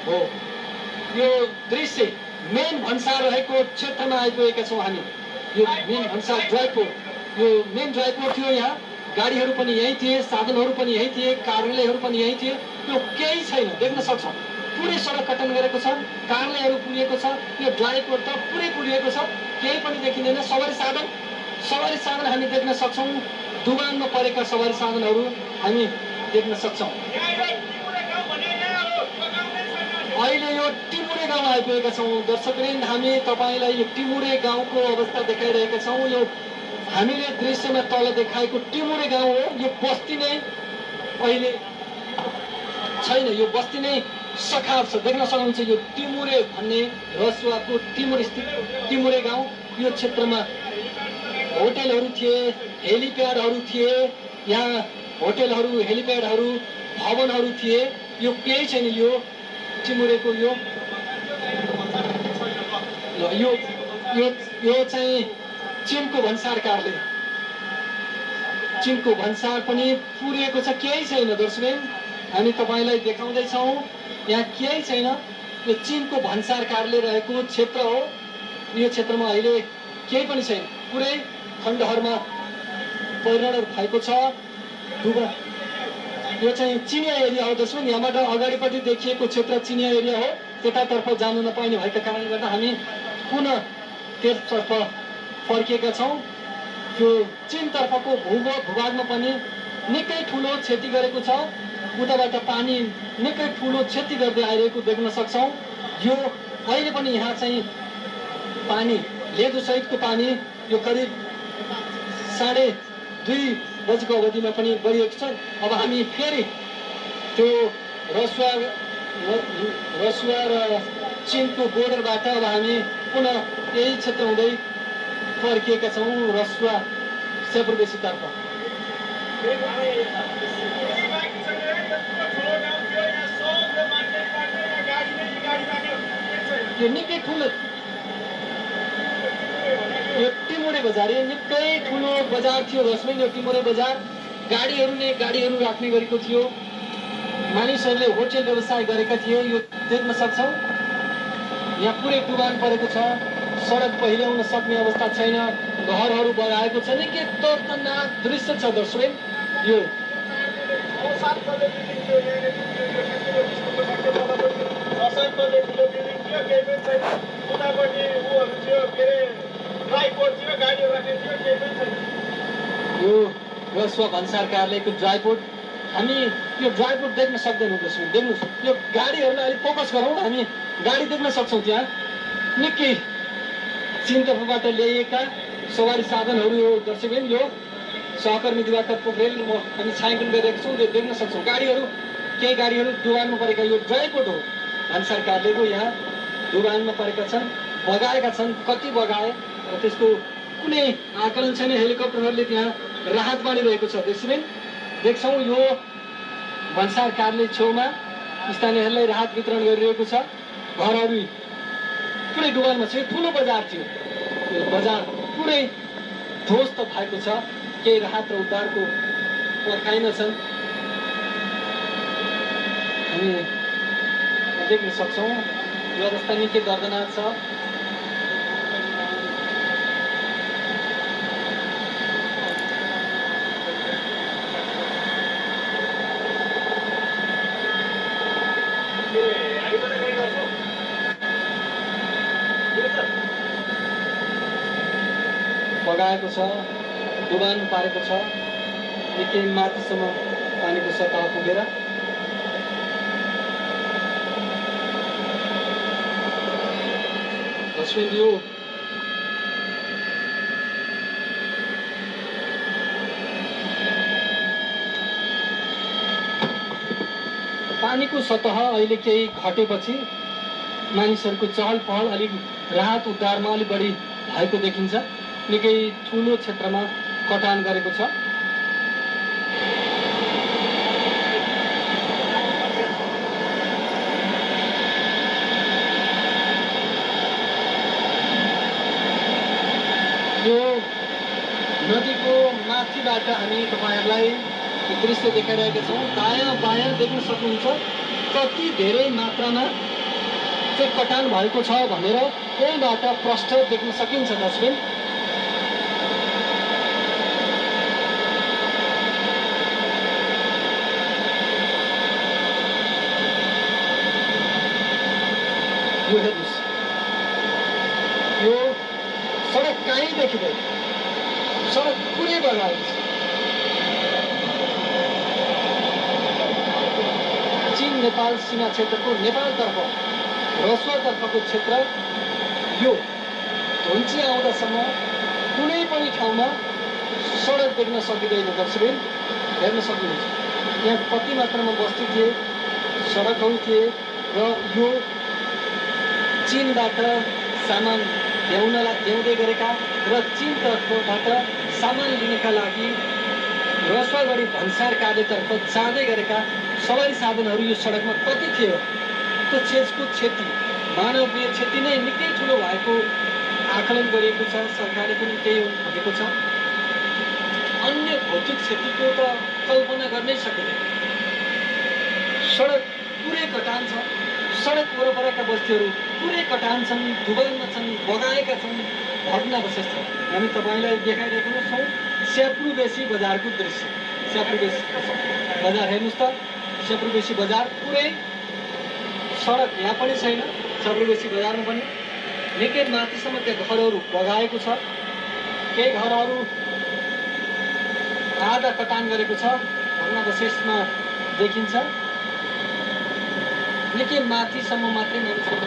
हो। यो दृश्य मेन भन्सार रहेको क्षेत्रमा आइपुगेका छौँ हामी। यो मेन भन्सार ड्राइपोर्ट, यो मेन ड्राइपोर्ट थियो। यहाँ गाडीहरू पनि यही थिए, साधनहरू पनि यही थिए, कार्यालयहरू पनि यही थिए। यो केही छैन, देख्न सक्छौँ। पुरै सडक कटन गरेको छ, कार्यालयहरू पुगेको छ, यो ड्राइपोर्ट त पुरै पुगेको छ, केही पनि देखिँदैन। सवारी साधन हामी देख्न सक्छौँ। डुबानमा परेका सवारी साधनहरू हामी देख्न सक्छौँ। अहिले यो टिमुरे गाउँ आइपुगेका छौँ। दर्शकवृन्द, हामी तपाईँलाई यो टिमुरे गाउँको अवस्था देखाइरहेका छौँ। यो हामीले दृश्यमा तल देखाएको टिमुरे गाउँ हो। यो बस्ती नै अहिले छैन, यो बस्ती नै सखाप छ। देख्न सक्नुहुन्छ यो टिमुरे भन्ने रसुवाको टिमुर स्थित टिमुरे गाउँ। यो क्षेत्रमा होटलहरू थिए, हेलिप्याडहरू थिए। यहाँ होटलहरू, हेलिप्याडहरू, भवनहरू थिए। यो केही छैन। यो टिमुरेको यो चाहिँ चिनको भन्सार कार्यालय। चिनको भन्सार पनि पुरिएको छ, केही छैन। दर्शकवृन्द, हामी तपाईँलाई देखाउँदैछौँ, यहाँ केही छैन। यो चिनको भन्सार कार्यालय रहेको क्षेत्र हो। यो क्षेत्रमा अहिले केही पनि छैन, पुरै खण्डहरमा परिणत भएको छ। यो चाहिँ चिनिया एरिया हो। दर्शकवृन्द, यहाँबाट अगाडिपट्टि देखिएको क्षेत्र चिनिया एरिया हो। त्यतातर्फ जानु नपाइने भएका कारणले गर्दा हामी पुनः त्यसतर्फ फर्किएका छौँ। त्यो चिनतर्फको भूभागमा पनि निकै ठुलो क्षति गरेको छ। उताबाट पानी निकै ठुलो क्षति गर्दै आइरहेको देख्न सक्छौँ। यो अहिले पनि यहाँ चाहिँ पानी, लेदोसहितको पानी यो करिब 2:30 बजेको अवधिमा पनि बढिएको छ। अब हामी फेरि त्यो रसुवा र चिनको बोर्डरबाट अब हामी पुनः यही क्षेत्र हुँदै फर्किएका छौँ रसुवा सेपुरबेसीतर्फ। यो निकै ठुलो, यो टिमुरे बजार, यो निकै ठुलो बजार थियो। दर्शकवृन्द, यो टिमुरे बजार गाडीहरू राख्ने गरेको थियो। मानिसहरूले होटल व्यवसाय गरेका थिए। यो देख्न सक्छौँ। यहाँ पुरै डुबान परेको छ, सडक पहिल्याउन सक्ने अवस्था छैन, घरहरू बगाएको छ। निकै दर्दनाक दृश्य छ दर्शकवृन्द। यो रसुवा भन्सार कार्यालयको ड्राइपोर्ट, हामी यो ड्राइपोर्ट देख्न सक्दैनौँ। देख्नुहोस्, यो गाडीहरूलाई अलिक फोकस गरौँ। हामी गाडी देख्न सक्छौँ। त्यहाँ निकै चिनतर्फबाट ल्याइएका सवारी साधनहरू हो। दर्शकवृन्द, यो सहकर्मी दिवाकर पोखरेल हामी छायाङ्कन गरिरहेका छौँ। त्यो देख्न सक्छौँ। केही गाडीहरू डुबानमा परेका, यो ड्राइपोर्ट हो भन्सार कार्यालयको। यहाँ डुबानमा परेका छन्, बगाएका छन्। कति बगाए र त्यसको कुनै आकलन छैन। हेलिकप्टरहरूले त्यहाँ राहत बाँडिरहेको छ। देख्छौँ यो भन्सार कार्यालय छेउमा स्थानीयहरूलाई राहत वितरण गरिरहेको छ। घरहरू पुरै डुबानमा छ। ठुलो बजार थियो, यो बजार पुरै ध्वस्त भएको छ। केही राहत र उद्धारको पर्खाइमा छन्। हामी देख्न सक्छौँ यो अवस्था निकै दर्दनाक छ। बगाएको छ, डुबान पारेको छ। निकै माथिसम्म पानीको सतह पुगेर यो पानीको सतह अहिले केही घटेपछि मानिसहरूको चहल पहल, अलिक राहत उद्धारमा अलिक बढी भएको देखिन्छ। निकै ठुलो क्षेत्रमा कटान गरेको छ। यो नदीको माथिबाट हामी तपाईहरुलाई दृश्य देखाइरहेका छौँ। दायाँ बायाँ देख्न सक्नुहुन्छ कति धेरै मात्रामा चाहिँ कटान भएको छ भनेर यहीँबाट प्रष्ट देख्न सकिन्छ दर्शकबिन। यो हेर्नुहोस्, यो सडक कहीँ देखिँदैन, सडक पुरै बगाएको छ। चीन नेपाल सीमा क्षेत्रको नेपालतर्फ रसुवातर्फको क्षेत्र यो धुन्ची आउँदासम्म कुनै पनि ठाउँमा सडक देख्न सकिँदैन दर्शकबिन, हेर्न सक्नुहुन्छ। यहाँ कति मात्रामा बस्ती थिए, सडकहरू थिए र यो चीनबाट सामान ल्याउँदै गरेका र चीनतर्फबाट सामान लिनका लागि रसुवागढी भन्सार कार्यतर्फ जाँदै गरेका सवारी साधनहरू यो सडकमा कति थियो। त्यो क्षेत्रको क्षति, मानवीय क्षति नै निकै ठुलो भएको आकलन गरिएको छ। सरकारले पनि त्यही भनेको छ। अन्य भौतिक क्षतिको त कल्पना गर्नै सकिँदैन। सडक पुरै कटान छ, सडक वरपरका बस्तीहरू पुरै कटान छन्, डुबानमा छन्, बगाएका छन्, भग्नावशेष छन्। हामी तपाईँलाई देखाइरहेको छौँ स्याप्रुबेसी बजारको दृश्य। स्याप्रुबेसी बजार हेर्नुहोस् त, स्याप्रुबेसी बजार पुरै सडक यहाँ पनि छैन। स्याप्रुबेसी बजारमा पनि निकै माथिसम्म त्यहाँ घरहरू बगाएको छ, केही घरहरू आधा कटान गरेको छ, भग्नावशेषमा देखिन्छ। निकै माथिसम्म मात्रै मानिसहरू